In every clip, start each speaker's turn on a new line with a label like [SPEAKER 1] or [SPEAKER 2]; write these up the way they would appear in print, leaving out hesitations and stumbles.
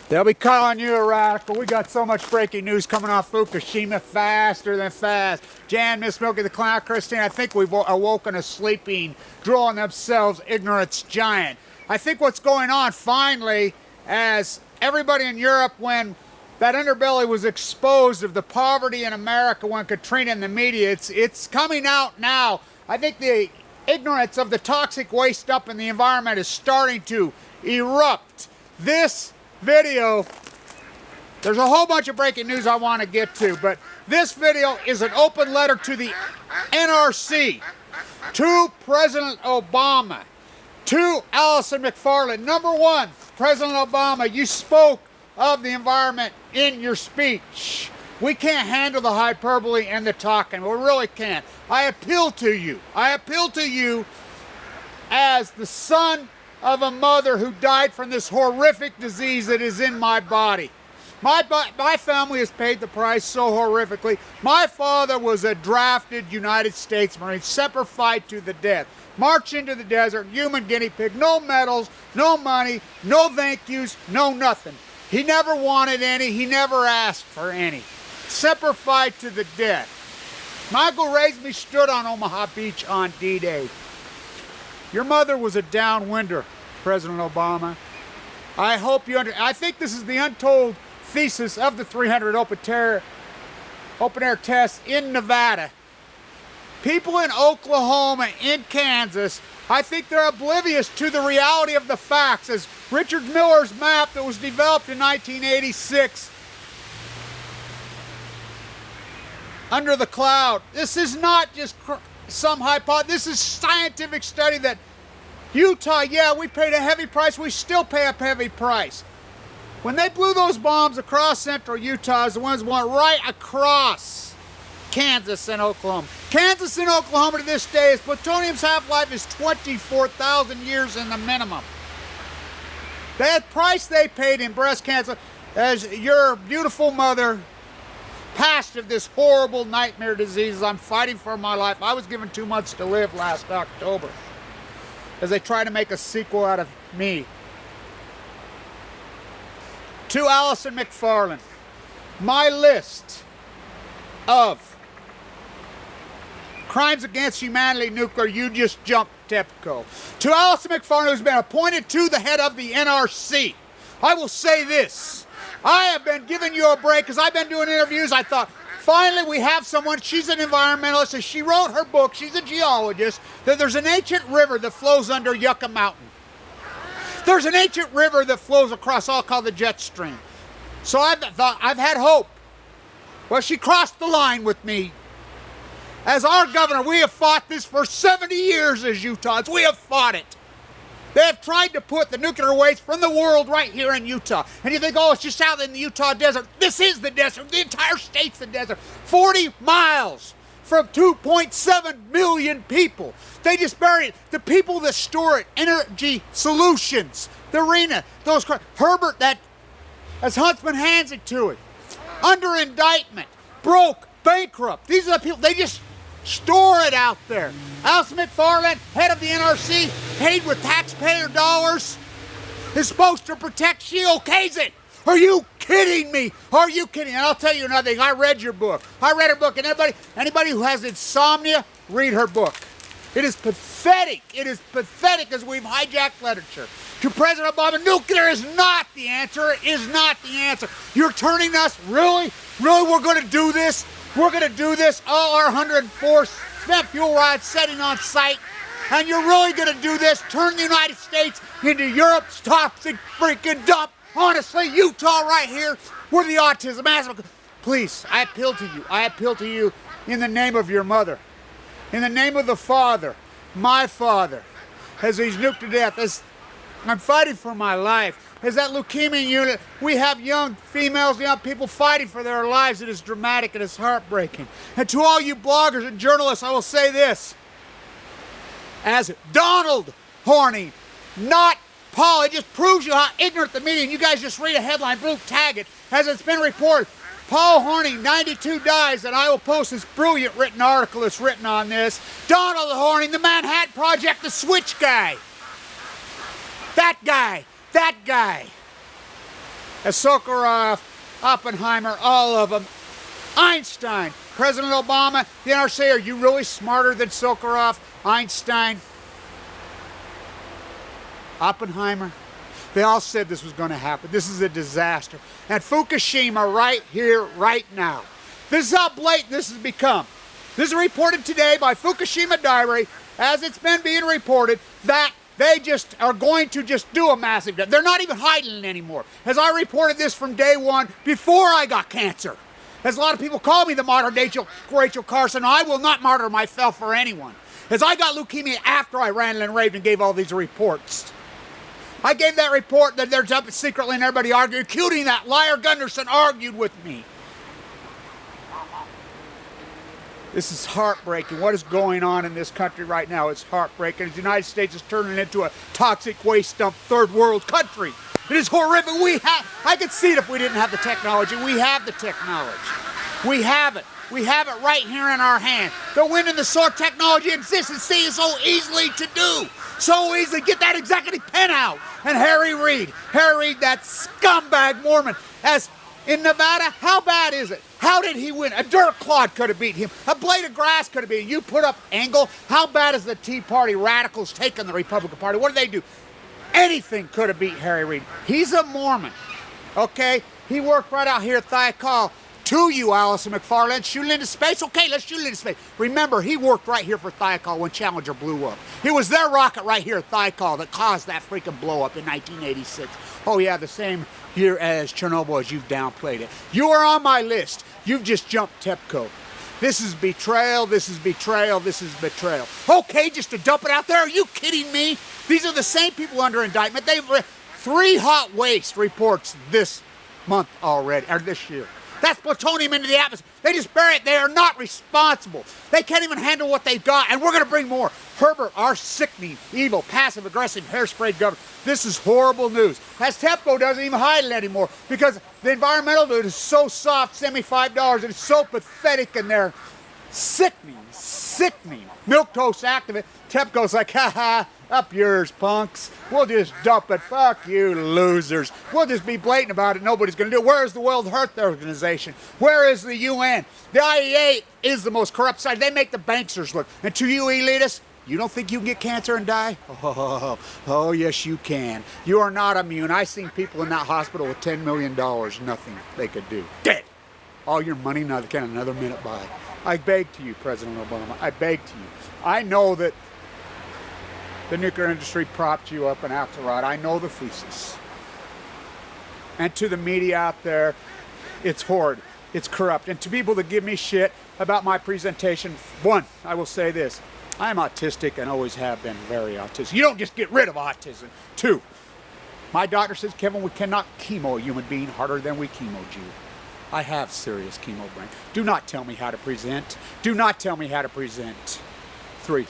[SPEAKER 1] They'll be calling you a radical. We got so much breaking news coming off Fukushima faster than fast. Jan, Miss Milky, the Clown, Christine, I think we've awoken a sleeping, drawing themselves ignorance giant. I think what's going on finally, as everybody in Europe, when that underbelly was exposed of the poverty in America when Katrina in the media, it's coming out now. I think the ignorance of the toxic waste up in the environment is starting to erupt. This video, there's a whole bunch of breaking news I want to get to, but this video is an open letter to the N.R.C, to President Obama, to Allison McFarland. Number one, President Obama, you spoke of the environment in your speech. We can't handle the hyperbole and the talking. We really can't. I appeal to you. I appeal to you as the son of a mother who died from this horrific disease that is in my body. My family has paid the price so horrifically. My father was a drafted United States Marine, Semper Fi to the death. March into the desert, human guinea pig, no medals, no money, no thank yous, no nothing. He never wanted any, he never asked for any. Semper Fi to the death. My uncle raised me, stood on Omaha Beach on D-Day. Your mother was a downwinder, President Obama. I hope you I think this is the untold thesis of the 300 open air tests in Nevada. People in Oklahoma, in Kansas, I think they're oblivious to the reality of the facts. As Richard Miller's map that was developed in 1986, Under the Cloud. This is not just some hypothesis. This is scientific study that Utah, yeah, we paid a heavy price. We still pay a heavy price. When they blew those bombs across central Utah, the ones went right across Kansas and Oklahoma. Kansas and Oklahoma to this day, is plutonium's half-life is 24,000 years in the minimum. That price they paid in breast cancer, as your beautiful mother passed of this horrible nightmare disease. I'm fighting for my life. I was given 2 months to live last October as they try to make a sequel out of me. To Allison McFarland, my list of crimes against humanity, nuclear, you just jumped TEPCO. To Allison McFarland, who's been appointed to the head of the N.R.C, I will say this. I have been giving you a break because I've been doing interviews. I thought, finally we have someone, she's an environmentalist, and she wrote her book, she's a geologist, that there's an ancient river that flows under Yucca Mountain. There's an ancient river that flows across all called the jet stream. So I've had hope. Well, she crossed the line with me. As our governor, we have fought this for 70 years as Utahns. We have fought it. They have tried to put the nuclear waste from the world right here in Utah. And you think, oh, it's just out in the Utah desert. This is the desert. The entire state's the desert. 40 miles from 2.7 million people. They just bury it. The people that store it, Energy Solutions, the arena, those, Herbert, that, as Huntsman hands it to it, under indictment, broke, bankrupt. These are the people, they just store it out there. Allison McFarland, head of the N.R.C, paid with taxpayer dollars, is supposed to protect, she okays it. Are you kidding me? Are you kidding? And I'll tell you another thing, I read your book. I read her book, and anybody who has insomnia, read her book. It is pathetic. It is pathetic as we've hijacked literature. To President Obama, nuclear is not the answer. It is not the answer. You're turning us, really? Really, we're going to do this? We're going to do this, all our 104 spent fuel rods setting on site, and you're really going to do this, turn the United States into Europe's toxic freaking dump. Honestly, Utah right here, we're the autism asthma. Please, I appeal to you. I appeal to you in the name of your mother, in the name of the father, my father, as he's nuked to death, as I'm fighting for my life. As that leukemia unit, we have young females, young people fighting for their lives. It is dramatic, it is heartbreaking. And to all you bloggers and journalists, I will say this. As Donald Horny, not Paul, it just proves you how ignorant the media, and you guys just read a headline, boom, tag it, as it's been reported. Paul Horny, 92, dies, and I will post this brilliant written article that's written on this. Donald Horny, the Manhattan Project, the switch guy. That guy. Sakharov, Oppenheimer, all of them. Einstein, President Obama, the N.R.C. Are you really smarter than Sakharov, Einstein, Oppenheimer? They all said this was going to happen. This is a disaster. And Fukushima right here, right now. This is how blatant this has become. This is reported today by Fukushima Diary, as it's been being reported, that they just are going to just do a massive death. They're not even hiding it anymore. As I reported this from day one, before I got cancer. As a lot of people call me the modern Rachel Carson, I will not martyr myself for anyone. As I got leukemia after I ranted and raved and gave all these reports. I gave that report that they're jumping secretly and everybody argued, including that liar Gunderson argued with me. This is heartbreaking. What is going on in this country right now? It's heartbreaking. The United States is turning into a toxic waste dump third world country. It is horrific. I could see it if we didn't have the technology. We have the technology. We have it. We have it right here in our hand. The wind and the sword technology exists and see it so easily to do. So easily. Get that executive pen out. And Harry Reid, that scumbag Mormon, as in Nevada, how bad is it? How did he win? A dirt clod could have beaten him. A blade of grass could have beaten him. You put up Engel. How bad is the Tea Party radicals taking the Republican Party? What do they do? Anything could have beat Harry Reid. He's a Mormon, okay? He worked right out here at Thiokol. To you, Allison McFarland, shooting into space? Okay, let's shoot it into space. Remember, he worked right here for Thiokol when Challenger blew up. It was their rocket right here at Thiokol that caused that freaking blow up in 1986. Oh yeah, the same year as Chernobyl, as you've downplayed it. You are on my list. You've just jumped TEPCO. This is betrayal, this is betrayal, this is betrayal. Okay, just to dump it out there? Are you kidding me? These are the same people under indictment. They've 3 hot waste reports this month already, or this year. That's plutonium into the atmosphere. They just bury it. They are not responsible. They can't even handle what they've got, and we're going to bring more. Herbert, our sickening, evil, passive-aggressive, hair-sprayed government. This is horrible news. As TEPCO doesn't even hide it anymore because the environmental dude is so soft, send me $5, and it's so pathetic, and they're sickening. Milquetoast activist. TEPCO's like, ha-ha, up yours, punks. We'll just dump it. Fuck you, losers. We'll just be blatant about it. Nobody's going to do it. Where is the World Health Organization? Where is the UN? The IEA is the most corrupt side. They make the banksters look. And to you elitists, you don't think you can get cancer and die? Oh, yes, you can. You are not immune. I've seen people in that hospital with $10 million. Nothing they could do. Dead. All your money, not can another minute buy. I beg to you, President Obama. I beg to you. I know that the nuclear industry propped you up in Axelrod. I know the thesis. And to the media out there, it's horrid. It's corrupt. And to people that give me shit about my presentation, one, I will say this. I am autistic and always have been very autistic. You don't just get rid of autism. 2, my doctor says, Kevin, we cannot chemo a human being harder than we chemoed you. I have serious chemo brain. Do not tell me how to present. Do not tell me how to present. 3,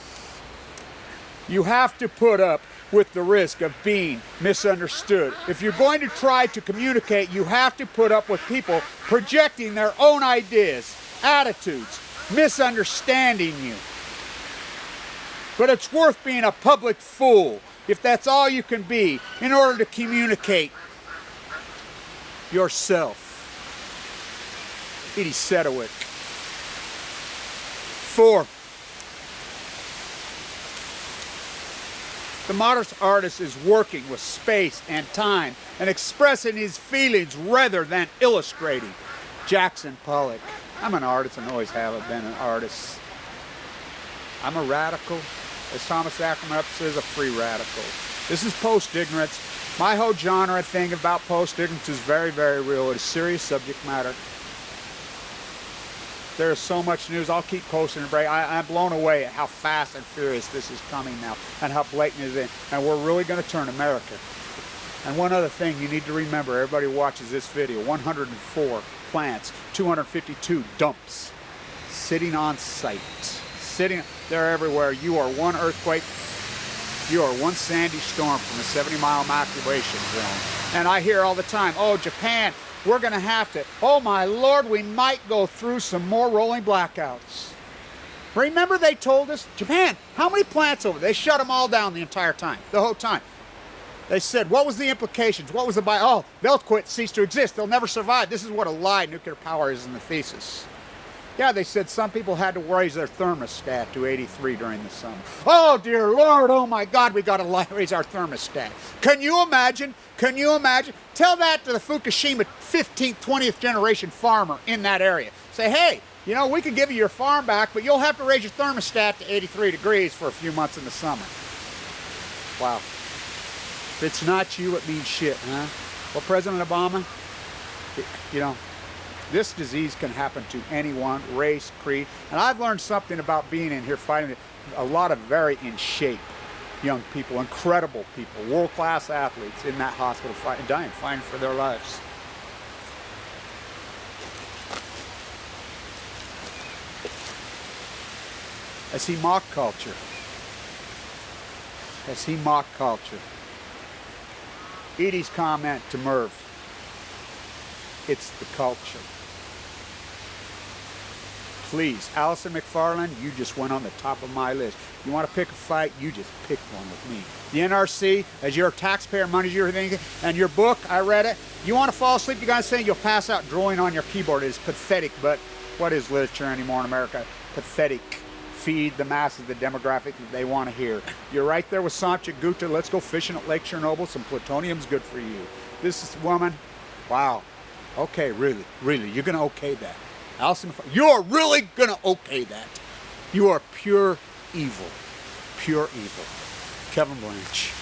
[SPEAKER 1] you have to put up with the risk of being misunderstood. If you're going to try to communicate, you have to put up with people projecting their own ideas, attitudes, misunderstanding you. But it's worth being a public fool if that's all you can be in order to communicate yourself. Edie Sedgwick. 4, the modern artist is working with space and time and expressing his feelings rather than illustrating. Jackson Pollock. I'm an artist and always have been an artist. I'm a radical. As Thomas Ackerman says, a free radical. This is post-ignorance. My whole genre thing about post-ignorance is very, very real. It is serious subject matter. There is so much news. I'll keep posting it. I'm blown away at how fast and furious this is coming now and how blatant it is. And we're really going to turn America. And one other thing you need to remember, everybody watches this video, 104 plants, 252 dumps, sitting on site. They're everywhere. You are one earthquake. You are one sandy storm from a 70-mile evacuation zone. And I hear all the time, oh, Japan, we're going to have to, oh my Lord, we might go through some more rolling blackouts. Remember they told us, Japan, how many plants over there? They shut them all down the entire time, the whole time. They said, what was the implications? What was the oh, they'll quit, cease to exist. They'll never survive. This is what a lie nuclear power is in the thesis. Yeah, they said some people had to raise their thermostat to 83 during the summer. Oh, dear Lord, oh my God, we got to raise our thermostat. Can you imagine? Can you imagine? Tell that to the Fukushima 15th, 20th generation farmer in that area. Say, hey, you know, we can give you your farm back, but you'll have to raise your thermostat to 83 degrees for a few months in the summer. Wow. If it's not you, it means shit, huh? Well, President Obama, you know, this disease can happen to anyone, race, creed. And I've learned something about being in here fighting it. A lot of very in shape young people, incredible people, world-class athletes in that hospital fighting, dying, fighting for their lives. As he mocked culture. As he mocked culture. Edie's comment to Merv. It's the culture. Please, Allison McFarland, you just went on the top of my list. You want to pick a fight, you just pick one with me. The N.R.C., as your taxpayer money, your thing, and your book, I read it. You want to fall asleep, you got to say you'll pass out drawing on your keyboard. It is pathetic, but what is literature anymore in America? Pathetic. Feed the masses the demographic that they want to hear. You're right there with Samchit Gupta. Let's go fishing at Lake Chernobyl. Some plutonium's good for you. This woman, wow. Okay, really, you're going to okay that. Allison, you're really going to okay that. You are pure evil. Pure evil. Kevin Blanch.